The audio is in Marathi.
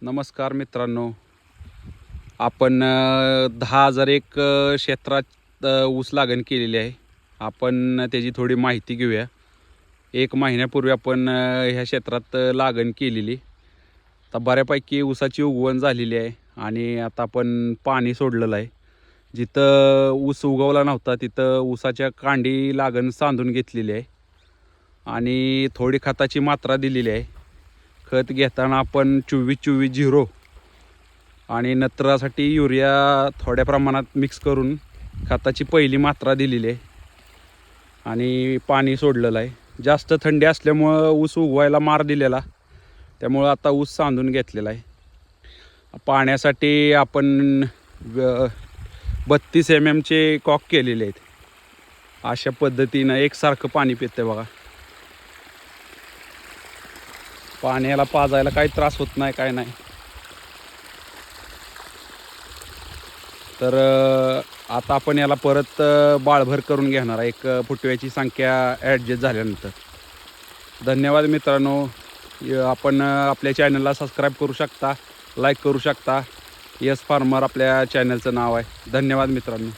नमस्कार मित्रांनो, आपण 10,000 एक क्षेत्रात ऊस लागण केलेली आहे. आपण त्याची थोडी माहिती घेऊया. 1 महिन्यापूर्वी आपण ह्या क्षेत्रात लागण केलेली. आता बऱ्यापैकी ऊसाची उगवण झालेली आहे आणि आता आपण पाणी सोडलेलं आहे. जिथं ऊस उगवला नव्हता तिथं ऊसाच्या कांडी लागण सांधून घेतलेली आहे आणि थोडी खताची मात्रा दिलेली आहे. खत घेताना आपण 24-24-0 आणि नत्रासाठी युरिया थोड्या प्रमाणात मिक्स करून खताची पहिली मात्रा दिलेली आहे आणि पाणी सोडलेलं आहे. जास्त थंडी असल्यामुळं ऊस उगवायला मार दिलेला, त्यामुळं आता ऊस सांधून घेतलेला आहे. पाण्यासाठी आपण 32 mm चे कॉक केलेले आहेत. अशा पद्धतीनं एकसारखं पाणी पितं बघा. पाण्याला पाजायला काही त्रास होत नाही, काय नाही. तर आता आपण याला परत बाळभर करून घेणार आहे, एक फुटव्याची संख्या ॲडजस्ट झाल्यानंतर. धन्यवाद मित्रांनो. आपण आपल्या चॅनलला सबस्क्राईब करू शकता, लाईक करू शकता. यस फार्मर आपल्या चॅनलचं नाव आहे. धन्यवाद मित्रांनो.